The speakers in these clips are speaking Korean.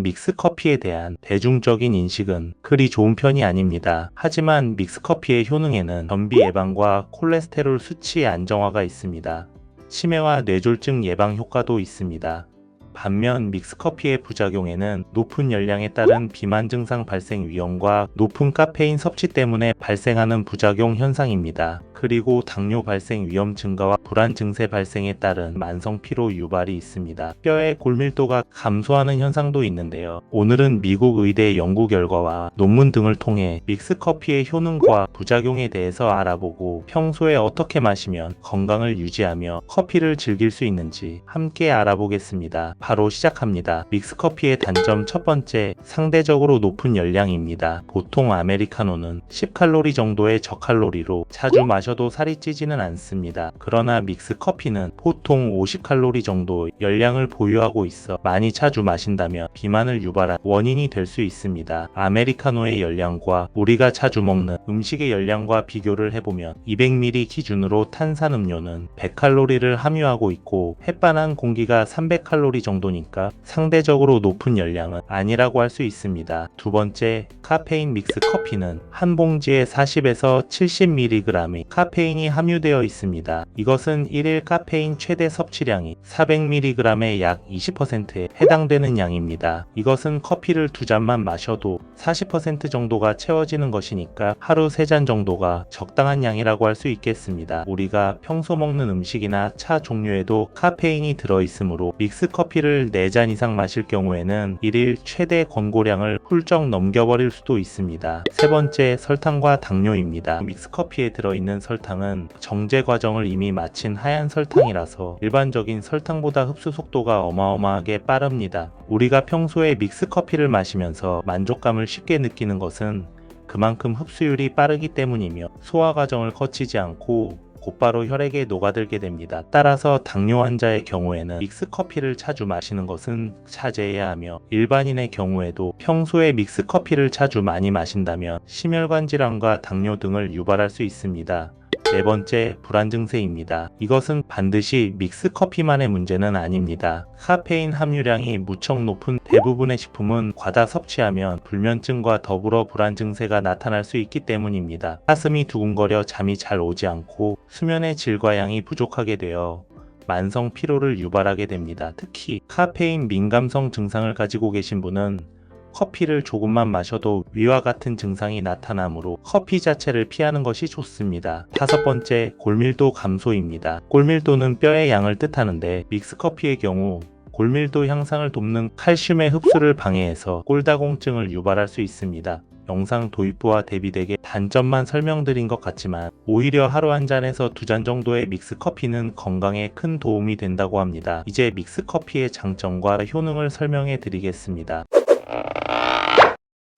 믹스커피에 대한 대중적인 인식은 그리 좋은 편이 아닙니다. 하지만 믹스커피의 효능에는 변비 예방과 콜레스테롤 수치 안정화가 있습니다. 치매와 뇌졸중 예방 효과도 있습니다. 반면 믹스커피의 부작용에는 높은 열량에 따른 비만 증상 발생 위험과 높은 카페인 섭취 때문에 발생하는 부작용 현상입니다. 그리고 당뇨 발생 위험 증가와 불안 증세 발생에 따른 만성 피로 유발이 있습니다. 뼈의 골밀도가 감소하는 현상도 있는데요. 오늘은 미국 의대 연구 결과와 논문 등을 통해 믹스커피의 효능과 부작용에 대해서 알아보고 평소에 어떻게 마시면 건강을 유지하며 커피를 즐길 수 있는지 함께 알아보겠습니다. 바로 시작합니다. 믹스커피의 단점 첫 번째, 상대적으로 높은 열량입니다. 보통 아메리카노는 10칼로리 정도의 저칼로리로 자주 마셔도 살이 찌지는 않습니다. 그러나 믹스커피는 보통 50칼로리 정도 열량을 보유하고 있어 많이 자주 마신다면 비만을 유발한 원인이 될 수 있습니다. 아메리카노의 열량과 우리가 자주 먹는 음식의 열량과 비교를 해보면 200ml 기준으로 탄산음료는 100칼로리를 함유하고 있고 햇반한 공기가 300칼로리 정도니까 상대적으로 높은 열량은 아니라고 할 수 있습니다. 두 번째, 카페인 믹스 커피는 한 봉지에 40에서 70mg의 카페인이 함유되어 있습니다. 이것은 1일 카페인 최대 섭취량이 400mg의 약 20%에 해당되는 양입니다. 이것은 커피를 두 잔만 마셔도 40% 정도가 채워지는 것이니까 하루 3잔 정도가 적당한 양이라고 할 수 있겠습니다. 우리가 평소 먹는 음식이나 차 종류에도 카페인이 들어있으므로 믹스 커피를 4잔 이상 마실 경우에는 1일 최대 권고량을 훌쩍 넘겨버릴 수도 있습니다. 세 번째, 설탕과 당뇨입니다. 믹스커피에 들어있는 설탕은 정제 과정을 이미 마친 하얀 설탕이라서 일반적인 설탕보다 흡수 속도가 어마어마하게 빠릅니다. 우리가 평소에 믹스커피를 마시면서 만족감을 쉽게 느끼는 것은 그만큼 흡수율이 빠르기 때문이며 소화 과정을 거치지 않고 곧바로 혈액에 녹아들게 됩니다. 따라서 당뇨 환자의 경우에는 믹스커피를 자주 마시는 것은 자제해야 하며 일반인의 경우에도 평소에 믹스커피를 자주 많이 마신다면 심혈관 질환과 당뇨 등을 유발할 수 있습니다. 네 번째, 불안 증세입니다. 이것은 반드시 믹스커피만의 문제는 아닙니다. 카페인 함유량이 무척 높은 대부분의 식품은 과다 섭취하면 불면증과 더불어 불안 증세가 나타날 수 있기 때문입니다. 가슴이 두근거려 잠이 잘 오지 않고 수면의 질과 양이 부족하게 되어 만성 피로를 유발하게 됩니다. 특히 카페인 민감성 증상을 가지고 계신 분은 커피를 조금만 마셔도 위와 같은 증상이 나타나므로 커피 자체를 피하는 것이 좋습니다. 다섯 번째, 골밀도 감소입니다. 골밀도는 뼈의 양을 뜻하는데 믹스커피의 경우 골밀도 향상을 돕는 칼슘의 흡수를 방해해서 꼴다공증을 유발할 수 있습니다. 영상 도입부와 대비되게 단점만 설명드린 것 같지만 오히려 하루 한 잔에서 2잔 정도의 믹스커피는 건강에 큰 도움이 된다고 합니다. 이제 믹스커피의 장점과 효능을 설명해 드리겠습니다.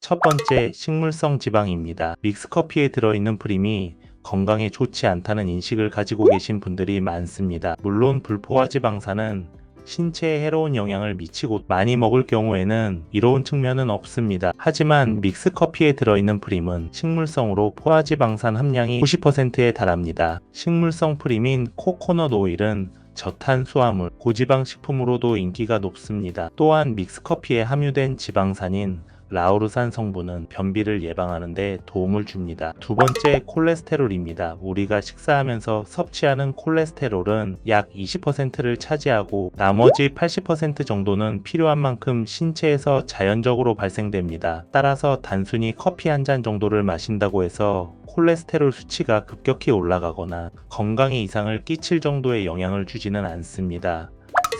첫 번째, 식물성 지방입니다. 믹스커피에 들어있는 프림이 건강에 좋지 않다는 인식을 가지고 계신 분들이 많습니다. 물론 불포화지방산은 신체에 해로운 영향을 미치고 많이 먹을 경우에는 이로운 측면은 없습니다. 하지만 믹스커피에 들어있는 프림은 식물성으로 포화지방산 함량이 90%에 달합니다. 식물성 프림인 코코넛 오일은 저탄수화물, 고지방 식품으로도 인기가 높습니다. 또한 믹스커피에 함유된 지방산인 라우르산 성분은 변비를 예방하는 데 도움을 줍니다. 두 번째, 콜레스테롤입니다. 우리가 식사하면서 섭취하는 콜레스테롤은 약 20%를 차지하고 나머지 80% 정도는 필요한 만큼 신체에서 자연적으로 발생됩니다. 따라서 단순히 커피 한 잔 정도를 마신다고 해서 콜레스테롤 수치가 급격히 올라가거나 건강에 이상을 끼칠 정도의 영향을 주지는 않습니다.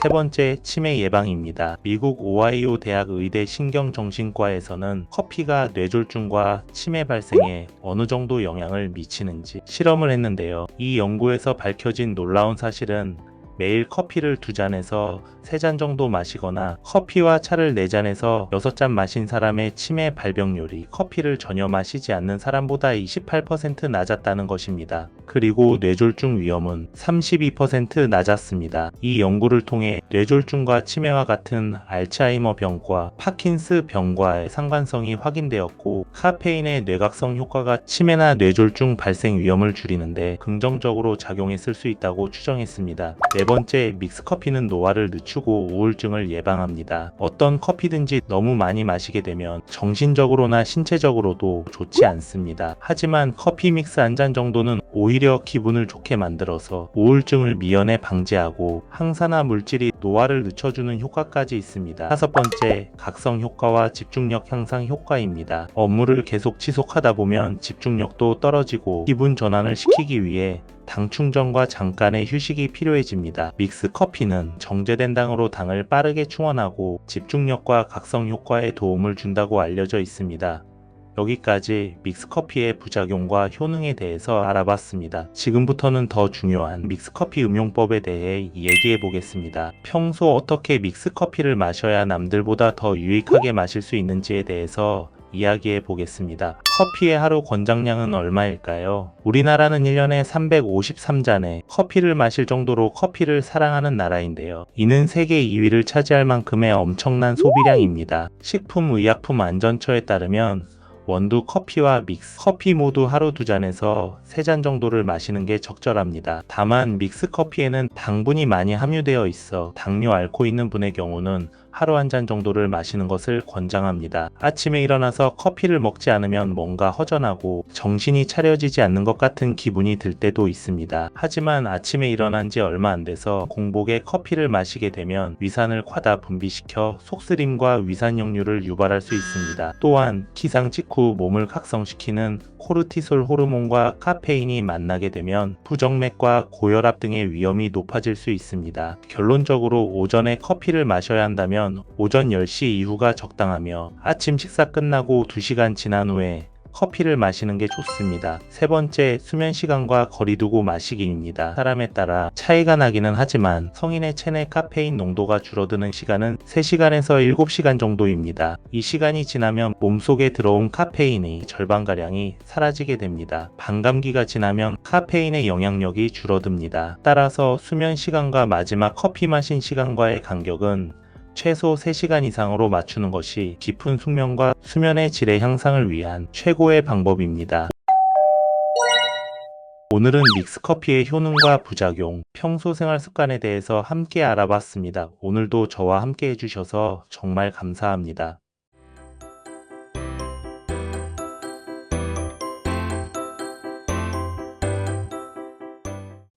세 번째, 치매 예방입니다. 미국 오하이오 대학 의대 신경정신과에서는 커피가 뇌졸중과 치매 발생에 어느 정도 영향을 미치는지 실험을 했는데요. 이 연구에서 밝혀진 놀라운 사실은 매일 커피를 2잔에서 3잔 정도 마시거나 커피와 차를 4잔에서 6잔 마신 사람의 치매 발병률이 커피를 전혀 마시지 않는 사람보다 28% 낮았다는 것입니다. 그리고 뇌졸중 위험은 32% 낮았습니다. 이 연구를 통해 뇌졸중과 치매와 같은 알츠하이머 병과 파킨스 병과의 상관성이 확인되었고 카페인의 뇌각성 효과가 치매나 뇌졸중 발생 위험을 줄이는데 긍정적으로 작용했을 수 있다고 추정했습니다. 네 번째, 믹스커피는 노화를 늦추고 우울증을 예방합니다. 어떤 커피든지 너무 많이 마시게 되면 정신적으로나 신체적으로도 좋지 않습니다. 하지만 커피 믹스 한 잔 정도는 오히려 기분을 좋게 만들어서 우울증을 미연에 방지하고 항산화 물질이 노화를 늦춰주는 효과까지 있습니다. 다섯 번째, 각성 효과와 집중력 향상 효과입니다. 업무를 계속 지속하다 보면 집중력도 떨어지고 기분 전환을 시키기 위해 당 충전과 잠깐의 휴식이 필요해집니다. 믹스 커피는 정제된 당으로 당을 빠르게 충원하고 집중력과 각성 효과에 도움을 준다고 알려져 있습니다. 여기까지 믹스커피의 부작용과 효능에 대해서 알아봤습니다. 지금부터는 더 중요한 믹스커피 음용법에 대해 얘기해 보겠습니다. 평소 어떻게 믹스커피를 마셔야 남들보다 더 유익하게 마실 수 있는지에 대해서 이야기해 보겠습니다. 커피의 하루 권장량은 얼마일까요? 우리나라는 1년에 353잔의 커피를 마실 정도로 커피를 사랑하는 나라인데요. 이는 세계 2위를 차지할 만큼의 엄청난 소비량입니다. 식품의약품안전처에 따르면 원두 커피와 믹스 커피 모두 하루 2잔에서 3잔 정도를 마시는 게 적절합니다. 다만 믹스 커피에는 당분이 많이 함유되어 있어 당뇨 앓고 있는 분의 경우는 하루 1잔 정도를 마시는 것을 권장합니다. 아침에 일어나서 커피를 먹지 않으면 뭔가 허전하고 정신이 차려지지 않는 것 같은 기분이 들 때도 있습니다. 하지만 아침에 일어난 지 얼마 안 돼서 공복에 커피를 마시게 되면 위산을 과다 분비시켜 속쓰림과 위산역류를 유발할 수 있습니다. 또한 기상 직후 몸을 각성시키는 코르티솔 호르몬과 카페인이 만나게 되면 부정맥과 고혈압 등의 위험이 높아질 수 있습니다. 결론적으로 오전에 커피를 마셔야 한다면 오전 10시 이후가 적당하며 아침 식사 끝나고 2시간 지난 후에 커피를 마시는 게 좋습니다. 세 번째, 수면 시간과 거리 두고 마시기입니다. 사람에 따라 차이가 나기는 하지만 성인의 체내 카페인 농도가 줄어드는 시간은 3시간에서 7시간 정도입니다. 이 시간이 지나면 몸속에 들어온 카페인의 절반가량이 사라지게 됩니다. 반감기가 지나면 카페인의 영향력이 줄어듭니다. 따라서 수면 시간과 마지막 커피 마신 시간과의 간격은 최소 3시간 이상으로 맞추는 것이 깊은 숙면과 수면의 질의 향상을 위한 최고의 방법입니다. 오늘은 믹스커피의 효능과 부작용, 평소 생활 습관에 대해서 함께 알아봤습니다. 오늘도 저와 함께 해주셔서 정말 감사합니다.